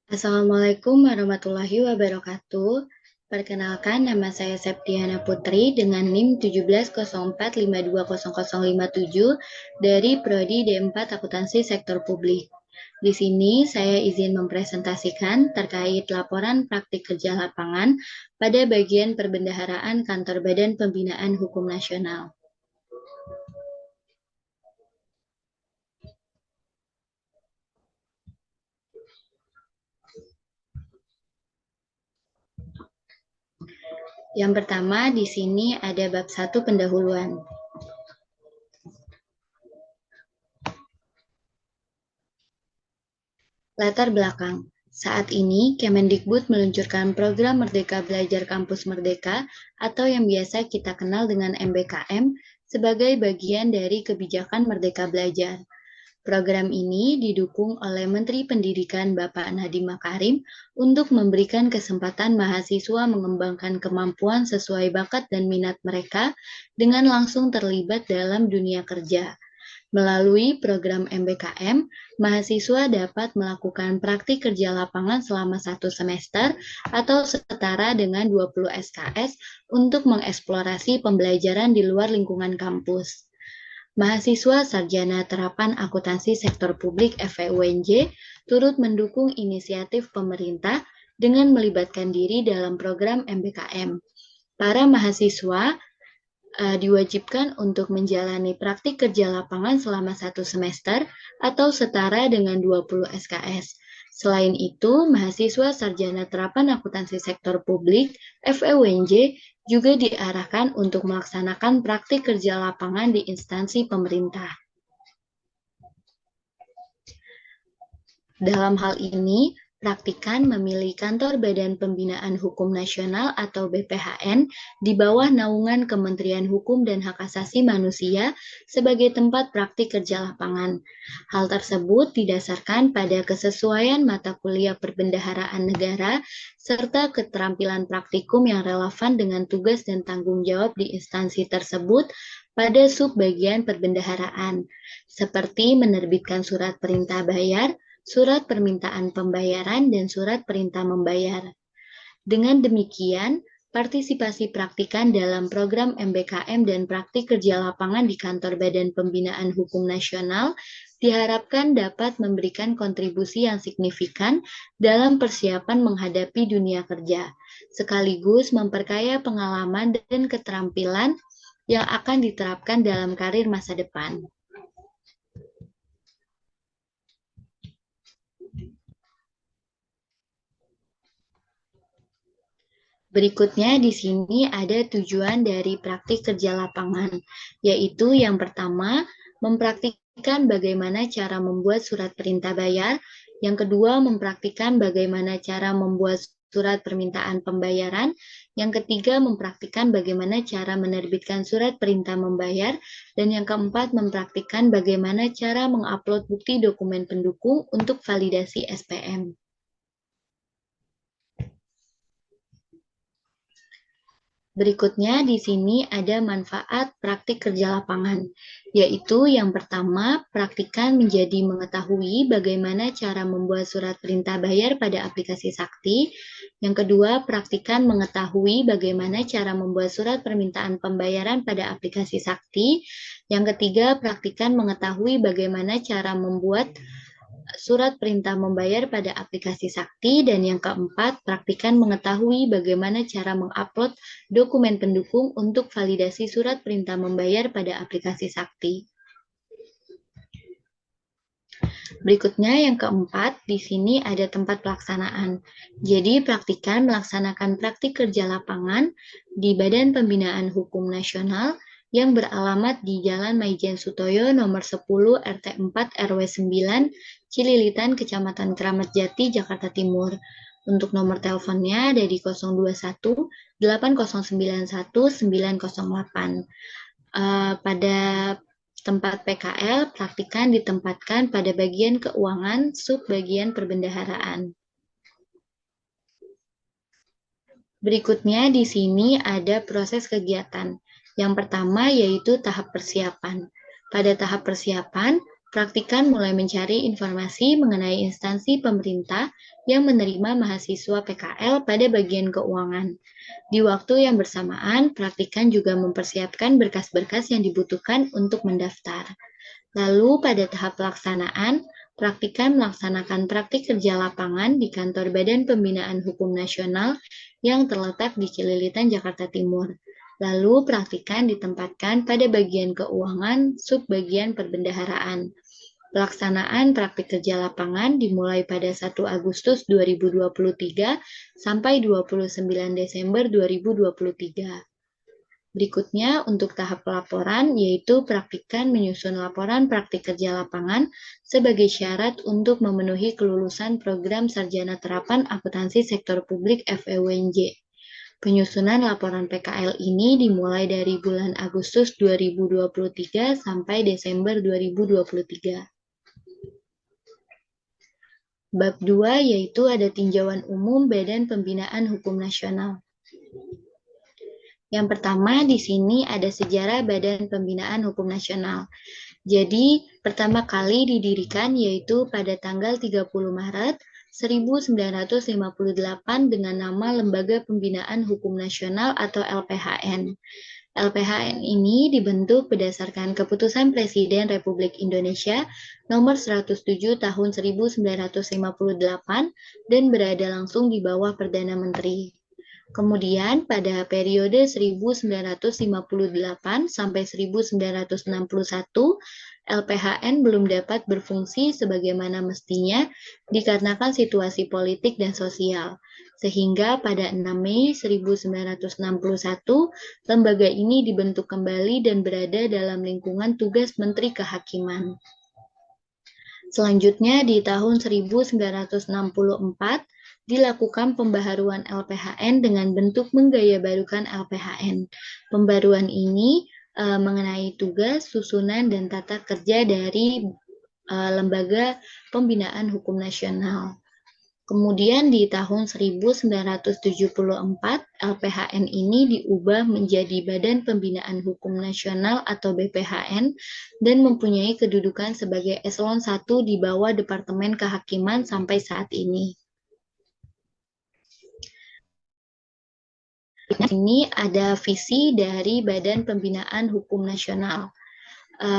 Assalamualaikum warahmatullahi wabarakatuh. Perkenalkan, nama saya Septiana Putri dengan NIM 1704520057 dari Prodi D4 Akuntansi Sektor Publik. Di sini saya izin mempresentasikan terkait laporan praktik kerja lapangan pada bagian perbendaharaan Kantor Badan Pembinaan Hukum Nasional. Yang pertama, di sini ada bab 1 pendahuluan. Latar belakang. Saat ini, Kemendikbud meluncurkan program Merdeka Belajar Kampus Merdeka atau yang biasa kita kenal dengan MBKM sebagai bagian dari kebijakan Merdeka Belajar. Program ini didukung oleh Menteri Pendidikan Bapak Nadiem Makarim untuk memberikan kesempatan mahasiswa mengembangkan kemampuan sesuai bakat dan minat mereka dengan langsung terlibat dalam dunia kerja. Melalui program MBKM, mahasiswa dapat melakukan praktik kerja lapangan selama 1 semester atau setara dengan 20 SKS untuk mengeksplorasi pembelajaran di luar lingkungan kampus. Mahasiswa Sarjana Terapan Akuntansi Sektor Publik FEUNJ turut mendukung inisiatif pemerintah dengan melibatkan diri dalam program MBKM. Para mahasiswa diwajibkan untuk menjalani praktik kerja lapangan selama 1 semester atau setara dengan 20 SKS. Selain itu, mahasiswa Sarjana Terapan Akuntansi Sektor Publik FEUNJ juga diarahkan untuk melaksanakan praktik kerja lapangan di instansi pemerintah. Dalam hal ini, praktikan memilih Kantor Badan Pembinaan Hukum Nasional atau BPHN di bawah naungan Kementerian Hukum dan Hak Asasi Manusia sebagai tempat praktik kerja lapangan. Hal tersebut didasarkan pada kesesuaian mata kuliah perbendaharaan negara serta keterampilan praktikum yang relevan dengan tugas dan tanggung jawab di instansi tersebut pada subbagian perbendaharaan, seperti menerbitkan surat perintah bayar, surat permintaan pembayaran, dan surat perintah membayar. Dengan demikian, partisipasi praktikan dalam program MBKM dan praktik kerja lapangan di Kantor Badan Pembinaan Hukum Nasional diharapkan dapat memberikan kontribusi yang signifikan dalam persiapan menghadapi dunia kerja, sekaligus memperkaya pengalaman dan keterampilan yang akan diterapkan dalam karir masa depan. Berikutnya di sini ada tujuan dari praktik kerja lapangan, yaitu yang pertama, mempraktikkan bagaimana cara membuat surat perintah bayar, yang kedua, mempraktikkan bagaimana cara membuat surat permintaan pembayaran, yang ketiga, mempraktikkan bagaimana cara menerbitkan surat perintah membayar, dan yang keempat, mempraktikkan bagaimana cara mengupload bukti dokumen pendukung untuk validasi SPM. Berikutnya di sini ada manfaat praktik kerja lapangan, yaitu yang pertama, praktikan menjadi mengetahui bagaimana cara membuat surat perintah bayar pada aplikasi Sakti. Yang kedua, praktikan mengetahui bagaimana cara membuat surat permintaan pembayaran pada aplikasi Sakti. Yang ketiga, praktikan mengetahui bagaimana cara membuat surat perintah membayar pada aplikasi Sakti, dan yang keempat, praktikan mengetahui bagaimana cara mengupload dokumen pendukung untuk validasi surat perintah membayar pada aplikasi Sakti. Berikutnya yang keempat, di sini ada tempat pelaksanaan. Jadi praktikan melaksanakan praktik kerja lapangan di Badan Pembinaan Hukum Nasional yang beralamat di Jalan Maijen Sutoyo nomor 10 RT 4 RW 9 Cililitan Kecamatan Kramat Jati Jakarta Timur. Untuk nomor teleponnya ada di 021 8091 908. Pada tempat PKL, praktikan ditempatkan pada bagian keuangan subbagian perbendaharaan. Berikutnya di sini ada proses kegiatan. Yang pertama yaitu tahap persiapan. Pada tahap persiapan, Praktikan mulai mencari informasi mengenai instansi pemerintah yang menerima mahasiswa PKL pada bagian keuangan. Di waktu yang bersamaan, praktikan juga mempersiapkan berkas-berkas yang dibutuhkan untuk mendaftar. Lalu pada tahap pelaksanaan, praktikan melaksanakan praktik kerja lapangan di kantor Badan Pembinaan Hukum Nasional yang terletak di Cililitan, Jakarta Timur. Lalu praktikan ditempatkan pada bagian keuangan subbagian perbendaharaan. Pelaksanaan praktik kerja lapangan dimulai pada 1 Agustus 2023 sampai 29 Desember 2023. Berikutnya untuk tahap pelaporan yaitu praktikan menyusun laporan praktik kerja lapangan sebagai syarat untuk memenuhi kelulusan program sarjana terapan akuntansi sektor publik FEUNJ. Penyusunan laporan PKL ini dimulai dari bulan Agustus 2023 sampai Desember 2023. Bab 2 yaitu ada tinjauan umum Badan Pembinaan Hukum Nasional. Yang pertama di sini ada sejarah Badan Pembinaan Hukum Nasional. Jadi, pertama kali didirikan yaitu pada tanggal 30 Maret 1958 dengan nama Lembaga Pembinaan Hukum Nasional atau LPHN. LPHN ini dibentuk berdasarkan Keputusan Presiden Republik Indonesia Nomor 107 Tahun 1958 dan berada langsung di bawah Perdana Menteri. Kemudian pada periode 1958 sampai 1961, LPHN belum dapat berfungsi sebagaimana mestinya dikarenakan situasi politik dan sosial. Sehingga pada 6 Mei 1961, lembaga ini dibentuk kembali dan berada dalam lingkungan tugas Menteri Kehakiman. Selanjutnya di tahun 1964, dilakukan pembaharuan LPHN dengan bentuk menggayabarukan LPHN. Pembaruan ini mengenai tugas, susunan, dan tata kerja dari Lembaga Pembinaan Hukum Nasional. Kemudian di tahun 1974, LPHN ini diubah menjadi Badan Pembinaan Hukum Nasional atau BPHN dan mempunyai kedudukan sebagai eselon 1 di bawah Departemen Kehakiman sampai saat ini. Ini ada visi dari Badan Pembinaan Hukum Nasional.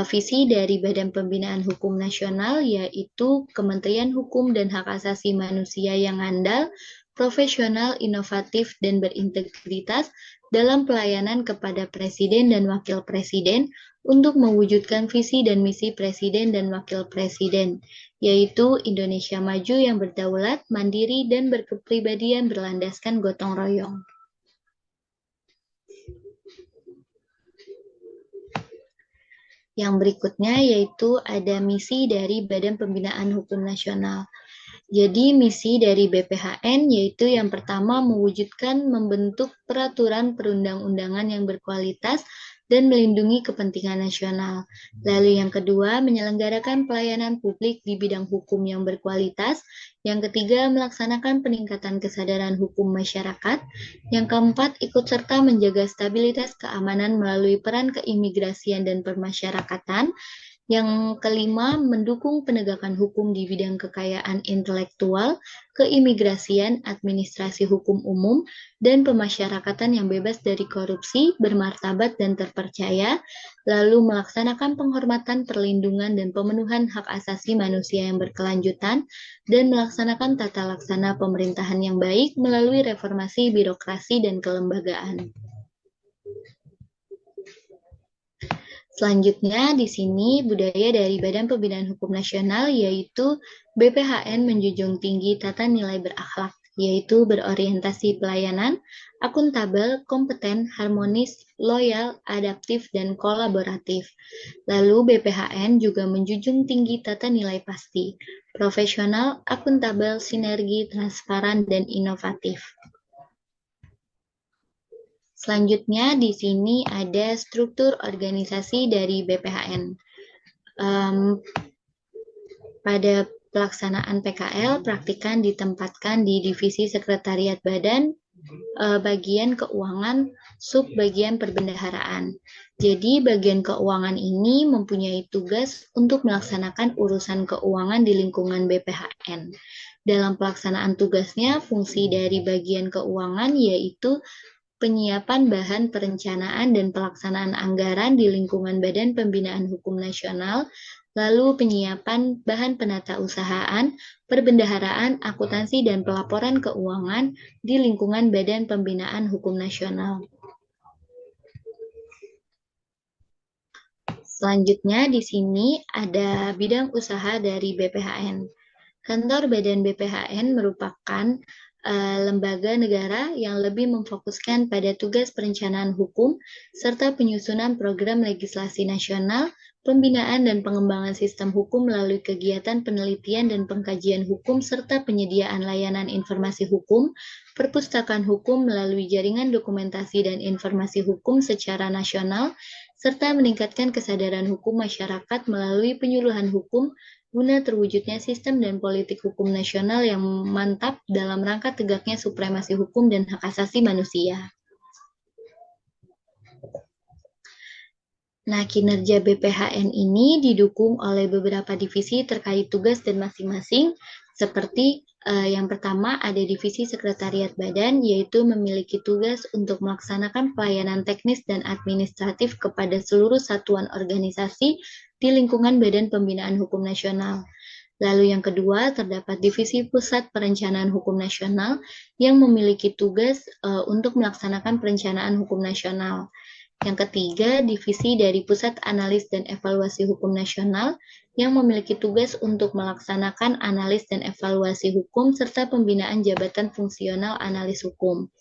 Visi dari Badan Pembinaan Hukum Nasional yaitu Kementerian Hukum dan Hak Asasi Manusia yang andal, profesional, inovatif, dan berintegritas dalam pelayanan kepada Presiden dan Wakil Presiden untuk mewujudkan visi dan misi Presiden dan Wakil Presiden, yaitu Indonesia maju yang berdaulat, mandiri, dan berkepribadian berlandaskan gotong royong. Yang berikutnya yaitu ada misi dari Badan Pembinaan Hukum Nasional. Jadi misi dari BPHN yaitu yang pertama mewujudkan membentuk peraturan perundang-undangan yang berkualitas dan melindungi kepentingan nasional. Lalu yang kedua, menyelenggarakan pelayanan publik di bidang hukum yang berkualitas. Yang ketiga, melaksanakan peningkatan kesadaran hukum masyarakat. Yang keempat, ikut serta menjaga stabilitas keamanan melalui peran keimigrasian dan permasyarakatan. Yang kelima, mendukung penegakan hukum di bidang kekayaan intelektual, keimigrasian, administrasi hukum umum, dan pemasyarakatan yang bebas dari korupsi, bermartabat, dan terpercaya, lalu melaksanakan penghormatan, perlindungan, dan pemenuhan hak asasi manusia yang berkelanjutan, dan melaksanakan tata laksana pemerintahan yang baik melalui reformasi birokrasi dan kelembagaan. Selanjutnya di sini budaya dari Badan Pembinaan Hukum Nasional yaitu BPHN menjunjung tinggi tata nilai berakhlak, yaitu berorientasi pelayanan, akuntabel, kompeten, harmonis, loyal, adaptif, dan kolaboratif. Lalu BPHN juga menjunjung tinggi tata nilai pasti, profesional, akuntabel, sinergi, transparan, dan inovatif. Selanjutnya di sini ada struktur organisasi dari BPHN. Pada pelaksanaan PKL, praktikan ditempatkan di Divisi Sekretariat Badan bagian keuangan sub bagian perbendaharaan. Jadi bagian keuangan ini mempunyai tugas untuk melaksanakan urusan keuangan di lingkungan BPHN. Dalam pelaksanaan tugasnya, fungsi dari bagian keuangan yaitu penyiapan bahan perencanaan dan pelaksanaan anggaran di lingkungan Badan Pembinaan Hukum Nasional, lalu penyiapan bahan penatausahaan, perbendaharaan, akuntansi, dan pelaporan keuangan di lingkungan Badan Pembinaan Hukum Nasional. Selanjutnya di sini ada bidang usaha dari BPHN. Kantor Badan BPHN merupakan lembaga negara yang lebih memfokuskan pada tugas perencanaan hukum serta penyusunan program legislasi nasional, pembinaan dan pengembangan sistem hukum melalui kegiatan penelitian dan pengkajian hukum serta penyediaan layanan informasi hukum, perpustakaan hukum melalui jaringan dokumentasi dan informasi hukum secara nasional, serta meningkatkan kesadaran hukum masyarakat melalui penyuluhan hukum guna terwujudnya sistem dan politik hukum nasional yang mantap dalam rangka tegaknya supremasi hukum dan hak asasi manusia. Nah, kinerja BPHN ini didukung oleh beberapa divisi terkait tugas dan masing-masing, seperti yang pertama ada divisi sekretariat badan, yaitu memiliki tugas untuk melaksanakan pelayanan teknis dan administratif kepada seluruh satuan organisasi di lingkungan Badan Pembinaan Hukum Nasional. Lalu yang kedua, terdapat Divisi Pusat Perencanaan Hukum Nasional yang memiliki tugas untuk melaksanakan perencanaan hukum nasional. Yang ketiga, divisi dari Pusat Analis dan Evaluasi Hukum Nasional yang memiliki tugas untuk melaksanakan analis dan evaluasi hukum serta pembinaan jabatan fungsional analis hukum.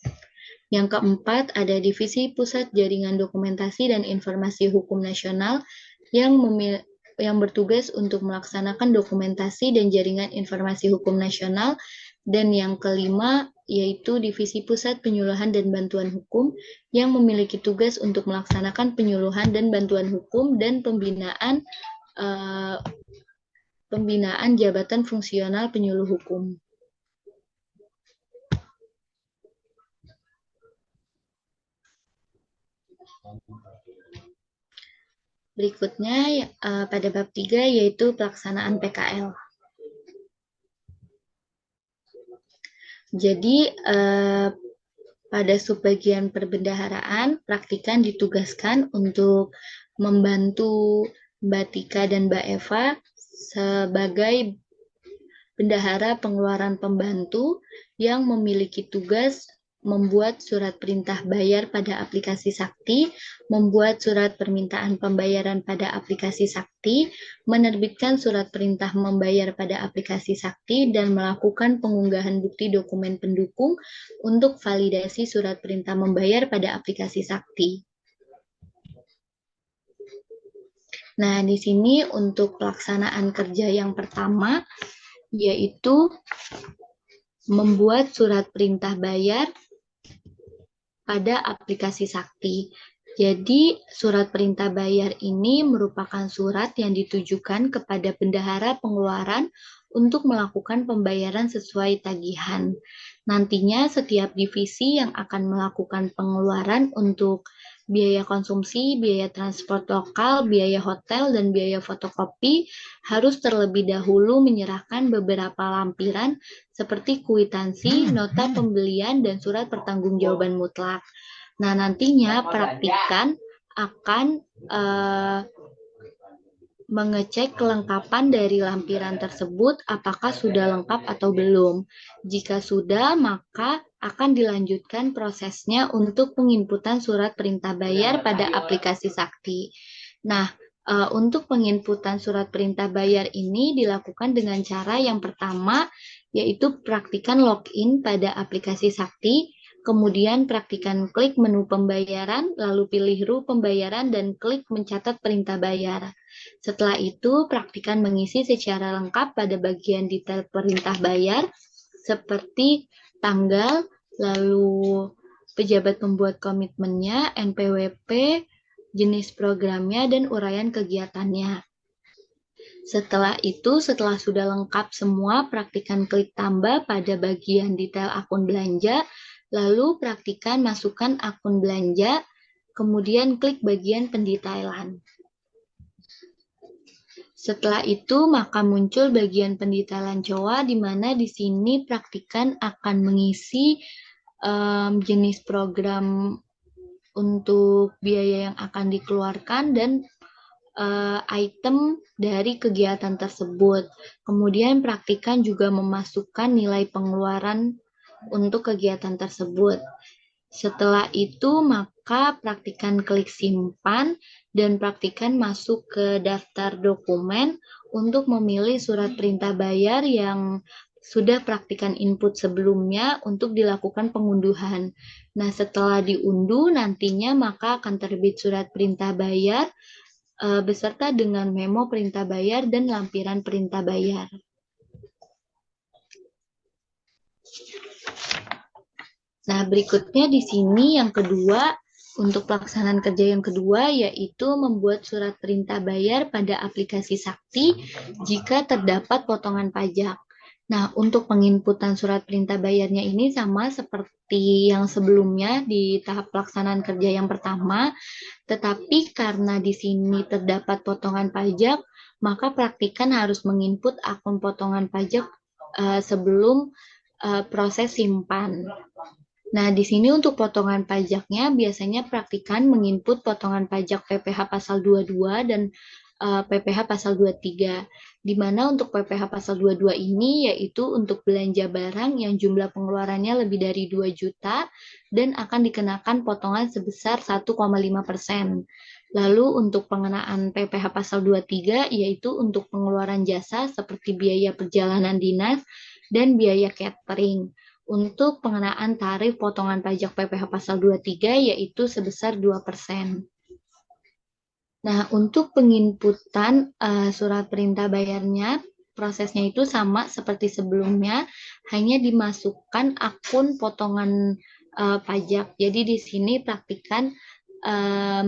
Yang keempat, ada Divisi Pusat Jaringan Dokumentasi dan Informasi Hukum Nasional yang bertugas untuk melaksanakan dokumentasi dan jaringan informasi hukum nasional. Dan yang kelima, yaitu Divisi Pusat Penyuluhan dan Bantuan Hukum yang memiliki tugas untuk melaksanakan penyuluhan dan bantuan hukum dan pembinaan jabatan fungsional penyuluh hukum. Berikutnya pada bab 3 yaitu pelaksanaan PKL. Jadi pada subbagian perbendaharaan, praktikan ditugaskan untuk membantu Mbak Tika dan Mbak Eva sebagai bendahara pengeluaran pembantu yang memiliki tugas membuat surat perintah bayar pada aplikasi Sakti, membuat surat permintaan pembayaran pada aplikasi Sakti, menerbitkan surat perintah membayar pada aplikasi Sakti, dan melakukan pengunggahan bukti dokumen pendukung untuk validasi surat perintah membayar pada aplikasi Sakti. Nah, di sini untuk pelaksanaan kerja yang pertama, yaitu membuat surat perintah bayar pada aplikasi Sakti. Jadi, surat perintah bayar ini merupakan surat yang ditujukan kepada bendahara pengeluaran untuk melakukan pembayaran sesuai tagihan. Nantinya, setiap divisi yang akan melakukan pengeluaran untuk biaya konsumsi, biaya transport lokal, biaya hotel, dan biaya fotokopi harus terlebih dahulu menyerahkan beberapa lampiran seperti kwitansi, nota pembelian, dan surat pertanggungjawaban mutlak. Nah, nantinya praktikan akan mengecek kelengkapan dari lampiran tersebut apakah sudah lengkap atau belum. Jika sudah, maka akan dilanjutkan prosesnya untuk penginputan surat perintah bayar pada aplikasi Sakti. Nah, untuk penginputan surat perintah bayar ini dilakukan dengan cara yang pertama, yaitu praktikan login pada aplikasi Sakti, kemudian praktikan klik menu pembayaran, lalu pilih RU pembayaran dan klik mencatat perintah bayar. Setelah itu, praktikan mengisi secara lengkap pada bagian detail perintah bayar, seperti tanggal, lalu pejabat pembuat komitmennya, NPWP, jenis programnya, dan uraian kegiatannya. Setelah itu, setelah sudah lengkap semua, praktikan klik tambah pada bagian detail akun belanja, Lalu praktikan masukkan akun belanja, kemudian klik bagian pendetailan. Setelah itu, maka muncul bagian pendetailan COA, di mana di sini praktikan akan mengisi jenis program untuk biaya yang akan dikeluarkan dan item dari kegiatan tersebut. Kemudian praktikan juga memasukkan nilai pengeluaran untuk kegiatan tersebut. Setelah itu, maka praktikan klik simpan dan praktikan masuk ke daftar dokumen untuk memilih surat perintah bayar yang sudah praktikan input sebelumnya untuk dilakukan pengunduhan. Nah, setelah diunduh, nantinya maka akan terbit surat perintah bayar beserta dengan memo perintah bayar dan lampiran perintah bayar. Nah, berikutnya di sini yang kedua, untuk pelaksanaan kerja yang kedua, yaitu membuat surat perintah bayar pada aplikasi Sakti jika terdapat potongan pajak. Nah, untuk penginputan surat perintah bayarnya ini sama seperti yang sebelumnya di tahap pelaksanaan kerja yang pertama, tetapi karena di sini terdapat potongan pajak, maka praktikan harus menginput akun potongan pajak sebelum proses simpan. Nah, di sini untuk potongan pajaknya biasanya praktikan menginput potongan pajak PPh pasal 22 dan PPh pasal 23. Di mana untuk PPh pasal 22 ini yaitu untuk belanja barang yang jumlah pengeluarannya lebih dari 2 juta dan akan dikenakan potongan sebesar 1,5%. Lalu untuk pengenaan PPh pasal 23 yaitu untuk pengeluaran jasa seperti biaya perjalanan dinas dan biaya catering. Untuk pengenaan tarif potongan pajak PPh pasal 23 yaitu sebesar 2%. Nah, untuk penginputan surat perintah bayarnya, prosesnya itu sama seperti sebelumnya, hanya dimasukkan akun potongan pajak. Jadi di sini praktikan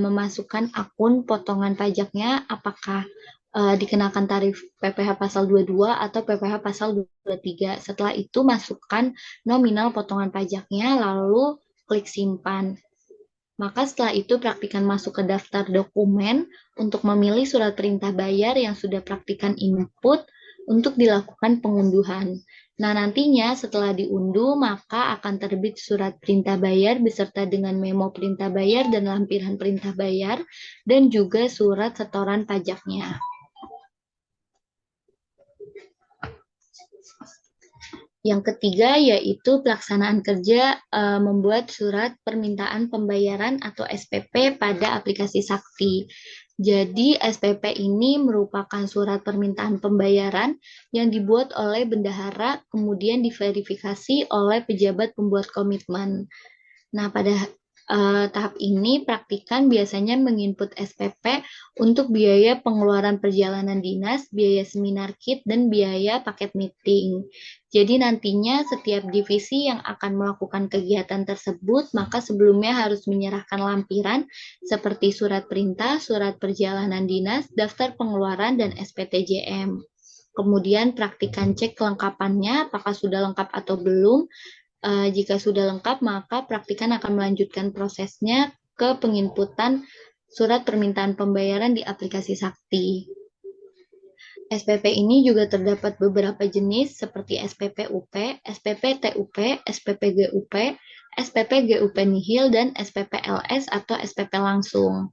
memasukkan akun potongan pajaknya, apakah dikenakan tarif PPh pasal 22 atau PPh pasal 23. Setelah itu masukkan nominal potongan pajaknya, lalu klik simpan. Maka setelah itu praktikan masuk ke daftar dokumen untuk memilih surat perintah bayar yang sudah praktikan input untuk dilakukan pengunduhan. Nah, nantinya setelah diunduh, maka akan terbit surat perintah bayar beserta dengan memo perintah bayar dan lampiran perintah bayar, dan juga surat setoran pajaknya. Yang ketiga yaitu pelaksanaan kerja membuat surat permintaan pembayaran atau SPP pada aplikasi Sakti. Jadi SPP ini merupakan surat permintaan pembayaran yang dibuat oleh bendahara kemudian diverifikasi oleh pejabat pembuat komitmen. Nah, pada tahap ini praktikan biasanya menginput SPP untuk biaya pengeluaran perjalanan dinas, biaya seminar kit, dan biaya paket meeting. Jadi nantinya setiap divisi yang akan melakukan kegiatan tersebut, maka sebelumnya harus menyerahkan lampiran seperti surat perintah, surat perjalanan dinas, daftar pengeluaran, dan SPTJM. Kemudian praktikan cek kelengkapannya, apakah sudah lengkap atau belum. Jika sudah lengkap, maka praktikan akan melanjutkan prosesnya ke penginputan surat permintaan pembayaran di aplikasi Sakti. SPP ini juga terdapat beberapa jenis seperti SPP UP, SPP TUP, SPP GUP, SPP GUP nihil, dan SPP LS atau SPP langsung.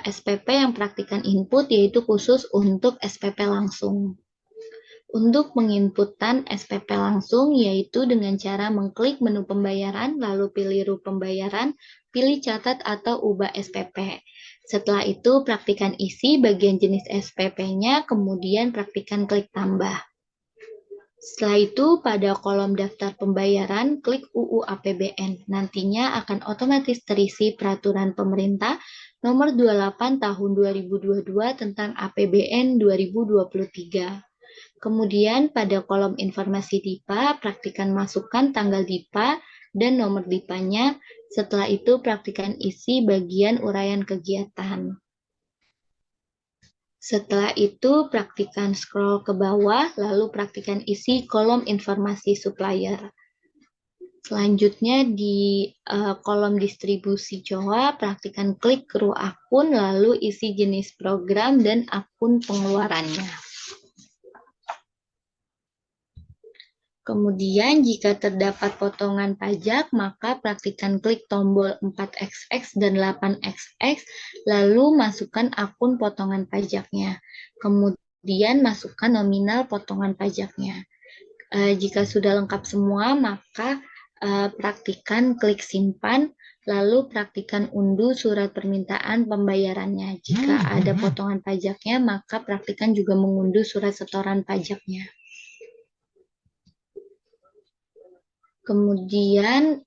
SPP yang praktikan input yaitu khusus untuk SPP langsung. Untuk menginputkan SPP langsung, yaitu dengan cara mengklik menu pembayaran, lalu pilih RUP pembayaran, pilih catat atau ubah SPP. Setelah itu, praktikan isi bagian jenis SPP-nya, kemudian praktikan klik tambah. Setelah itu, pada kolom daftar pembayaran, klik UU APBN. Nantinya akan otomatis terisi peraturan pemerintah nomor 28 tahun 2022 tentang APBN 2023. Kemudian pada kolom informasi DIPA, praktikan masukkan tanggal DIPA dan nomor DIPA-nya. Setelah itu praktikan isi bagian uraian kegiatan. Setelah itu praktikan scroll ke bawah, lalu praktikan isi kolom informasi supplier. Selanjutnya di kolom distribusi Jawa, praktikan klik kru akun, lalu isi jenis program dan akun pengeluarannya. Kemudian jika terdapat potongan pajak, maka praktikan klik tombol 4xx dan 8xx, lalu masukkan akun potongan pajaknya. Kemudian masukkan nominal potongan pajaknya. Jika sudah lengkap semua, maka praktikan klik simpan, lalu praktikan unduh surat permintaan pembayarannya. Jika ada potongan pajaknya, maka praktikan juga mengunduh surat setoran pajaknya. Kemudian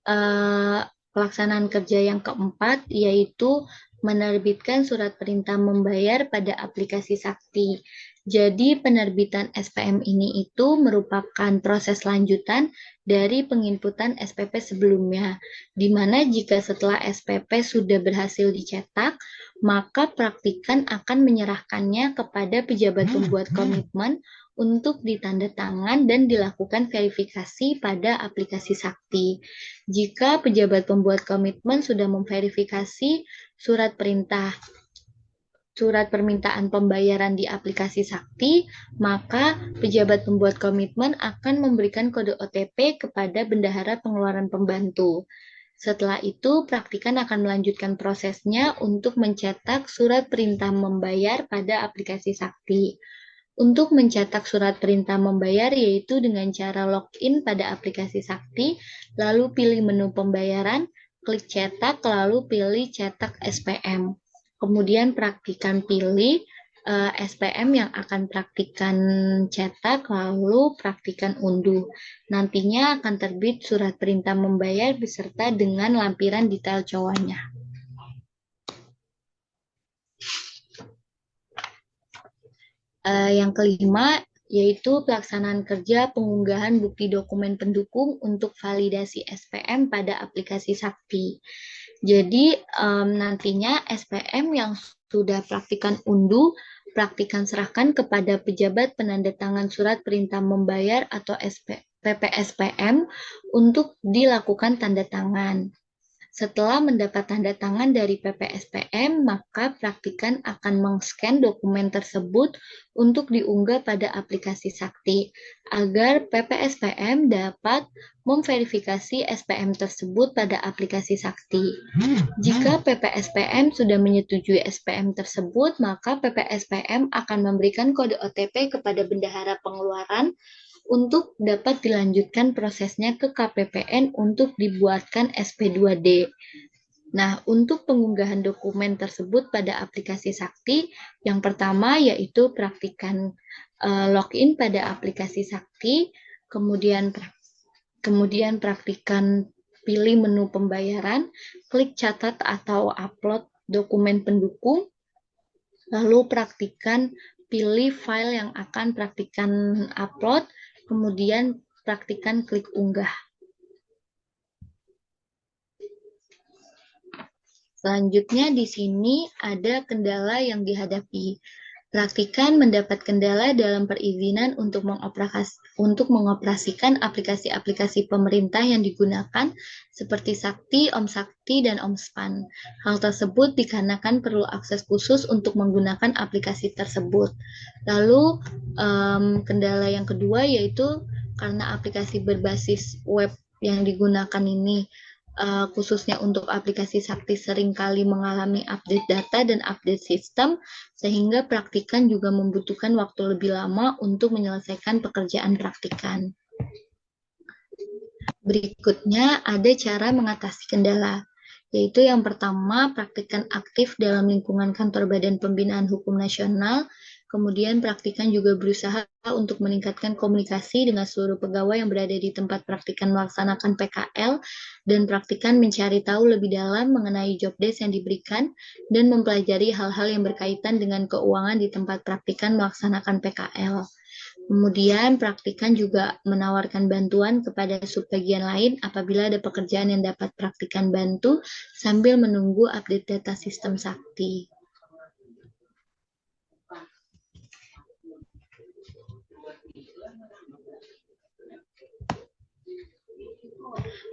pelaksanaan kerja yang keempat yaitu menerbitkan surat perintah membayar pada aplikasi Sakti. Jadi penerbitan SPM ini itu merupakan proses lanjutan dari penginputan SPP sebelumnya, di mana jika setelah SPP sudah berhasil dicetak, maka praktikan akan menyerahkannya kepada pejabat pembuat komitmen untuk ditandatangan dan dilakukan verifikasi pada aplikasi Sakti. Jika pejabat pembuat komitmen sudah memverifikasi surat permintaan pembayaran di aplikasi Sakti, maka pejabat pembuat komitmen akan memberikan kode OTP kepada bendahara pengeluaran pembantu. Setelah itu, praktikan akan melanjutkan prosesnya untuk mencetak surat perintah membayar pada aplikasi Sakti. Untuk mencetak surat perintah membayar yaitu dengan cara login pada aplikasi Sakti, lalu pilih menu pembayaran, klik cetak, lalu pilih cetak SPM. Kemudian praktikan pilih SPM yang akan praktikan cetak, lalu praktikan unduh. Nantinya akan terbit surat perintah membayar beserta dengan lampiran detail cowoknya. Yang kelima, yaitu pelaksanaan kerja pengunggahan bukti dokumen pendukung untuk validasi SPM pada aplikasi Sakti. Jadi, nantinya SPM yang sudah praktikan unduh, praktikan serahkan kepada pejabat penandatangan surat perintah membayar atau PPSPM untuk dilakukan tanda tangan. Setelah mendapat tanda tangan dari PPSPM, maka praktikan akan meng-scan dokumen tersebut untuk diunggah pada aplikasi Sakti, agar PPSPM dapat memverifikasi SPM tersebut pada aplikasi Sakti. Jika PPSPM sudah menyetujui SPM tersebut, maka PPSPM akan memberikan kode OTP kepada bendahara pengeluaran untuk dapat dilanjutkan prosesnya ke KPPN untuk dibuatkan SP2D. Nah, untuk pengunggahan dokumen tersebut pada aplikasi Sakti, yang pertama yaitu praktikan login pada aplikasi Sakti, kemudian praktikan pilih menu pembayaran, klik catat atau upload dokumen pendukung, lalu praktikan pilih file yang akan praktikan upload, kemudian praktikan klik unggah. Selanjutnya di sini ada kendala yang dihadapi. Praktikan mendapat kendala dalam perizinan untuk mengoperasikan aplikasi-aplikasi pemerintah yang digunakan seperti Sakti, Om Sakti, dan Omspan. Hal tersebut dikarenakan perlu akses khusus untuk menggunakan aplikasi tersebut. Lalu kendala yang kedua yaitu karena aplikasi berbasis web yang digunakan ini khususnya untuk aplikasi Sakti seringkali mengalami update data dan update sistem, sehingga praktikan juga membutuhkan waktu lebih lama untuk menyelesaikan pekerjaan praktikan. Berikutnya ada cara mengatasi kendala, yaitu yang pertama, praktikan aktif dalam lingkungan kantor Badan Pembinaan Hukum Nasional. Kemudian praktikan juga berusaha untuk meningkatkan komunikasi dengan seluruh pegawai yang berada di tempat praktikan melaksanakan PKL, dan praktikan mencari tahu lebih dalam mengenai job desk yang diberikan dan mempelajari hal-hal yang berkaitan dengan keuangan di tempat praktikan melaksanakan PKL. Kemudian praktikan juga menawarkan bantuan kepada subbagian lain apabila ada pekerjaan yang dapat praktikan bantu sambil menunggu update data sistem Sakti.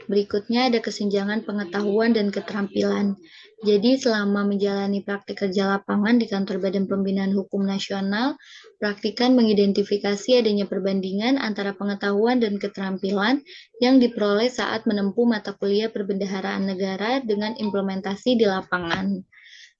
Berikutnya ada kesenjangan pengetahuan dan keterampilan. Jadi selama menjalani praktik kerja lapangan di kantor Badan Pembinaan Hukum Nasional, praktikan mengidentifikasi adanya perbandingan antara pengetahuan dan keterampilan yang diperoleh saat menempuh mata kuliah perbendaharaan negara dengan implementasi di lapangan.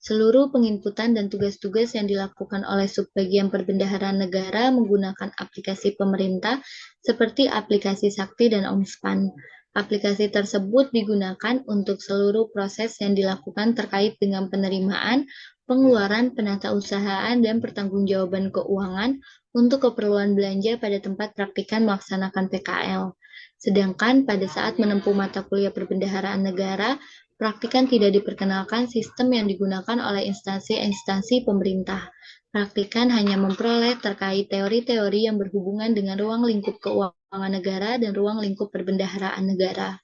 Seluruh penginputan dan tugas-tugas yang dilakukan oleh subbagian perbendaharaan negara menggunakan aplikasi pemerintah seperti aplikasi Sakti dan Omspan. Aplikasi tersebut digunakan untuk seluruh proses yang dilakukan terkait dengan penerimaan, pengeluaran, penatausahaan, dan pertanggungjawaban keuangan untuk keperluan belanja pada tempat praktikan melaksanakan PKL. Sedangkan pada saat menempuh mata kuliah perbendaharaan negara, praktikan tidak diperkenalkan sistem yang digunakan oleh instansi-instansi pemerintah. Praktikan hanya memperoleh terkait teori-teori yang berhubungan dengan ruang lingkup keuangan negara dan ruang lingkup perbendaharaan negara.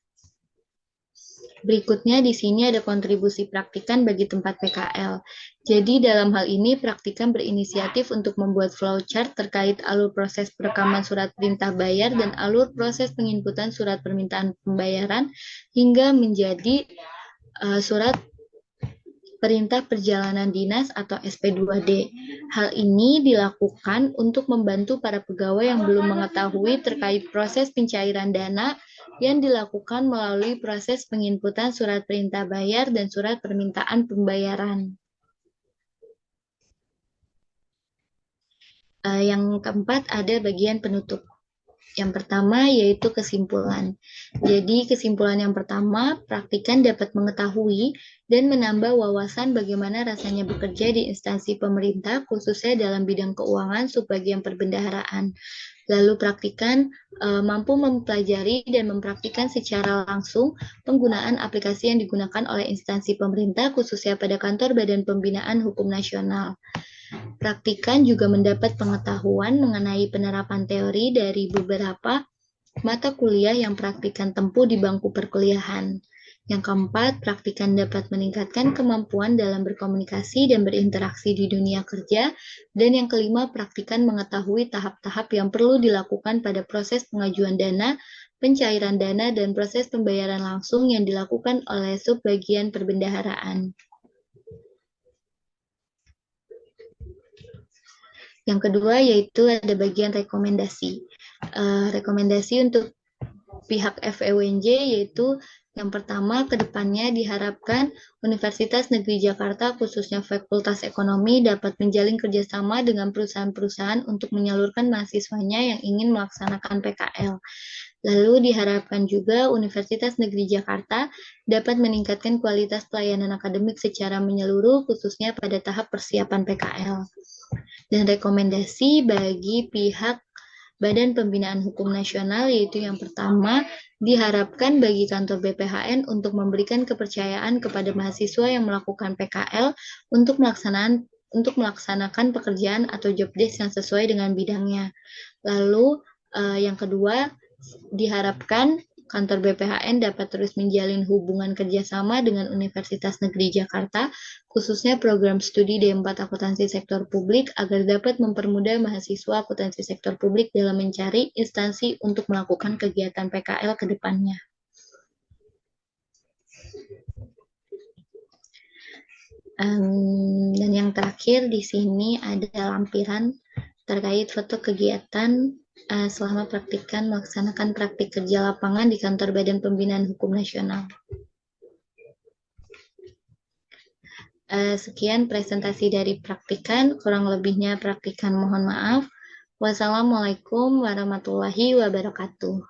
Berikutnya di sini ada kontribusi praktikan bagi tempat PKL. Jadi dalam hal ini praktikan berinisiatif untuk membuat flowchart terkait alur proses perekaman surat perintah bayar dan alur proses penginputan surat permintaan pembayaran hingga menjadi surat perintah perjalanan dinas atau SP2D. Hal ini dilakukan untuk membantu para pegawai yang belum mengetahui terkait proses pencairan dana yang dilakukan melalui proses penginputan surat perintah bayar dan surat permintaan pembayaran. Yang keempat ada bagian penutup. Yang pertama yaitu kesimpulan. Jadi kesimpulan yang pertama, praktikan dapat mengetahui dan menambah wawasan bagaimana rasanya bekerja di instansi pemerintah khususnya dalam bidang keuangan subbagian perbendaharaan. Lalu praktikan mampu mempelajari dan mempraktikkan secara langsung penggunaan aplikasi yang digunakan oleh instansi pemerintah khususnya pada kantor Badan Pembinaan Hukum Nasional. Praktikan juga mendapat pengetahuan mengenai penerapan teori dari beberapa mata kuliah yang praktikan tempuh di bangku perkuliahan. Yang keempat, praktikan dapat meningkatkan kemampuan dalam berkomunikasi dan berinteraksi di dunia kerja. Dan yang kelima, praktikan mengetahui tahap-tahap yang perlu dilakukan pada proses pengajuan dana, pencairan dana, dan proses pembayaran langsung yang dilakukan oleh subbagian perbendaharaan. Yang kedua yaitu ada bagian rekomendasi. Rekomendasi untuk pihak FEUNJ yaitu yang pertama, kedepannya diharapkan Universitas Negeri Jakarta, khususnya Fakultas Ekonomi, dapat menjalin kerjasama dengan perusahaan-perusahaan untuk menyalurkan mahasiswanya yang ingin melaksanakan PKL. Lalu diharapkan juga Universitas Negeri Jakarta dapat meningkatkan kualitas pelayanan akademik secara menyeluruh, khususnya pada tahap persiapan PKL. Dan rekomendasi bagi pihak Badan Pembinaan Hukum Nasional yaitu yang pertama, diharapkan bagi kantor BPHN untuk memberikan kepercayaan kepada mahasiswa yang melakukan PKL untuk melaksanakan pekerjaan atau job desk yang sesuai dengan bidangnya. Lalu yang kedua, diharapkan kantor BPHN dapat terus menjalin hubungan kerjasama dengan Universitas Negeri Jakarta, khususnya program studi D4 Akuntansi Sektor Publik, agar dapat mempermudah mahasiswa akuntansi sektor publik dalam mencari instansi untuk melakukan kegiatan PKL ke depannya. Dan yang terakhir di sini ada lampiran terkait foto kegiatan selama praktikan melaksanakan praktik kerja lapangan di kantor Badan Pembinaan Hukum Nasional. Sekian presentasi dari praktikan, kurang lebihnya praktikan mohon maaf. Wassalamualaikum warahmatullahi wabarakatuh.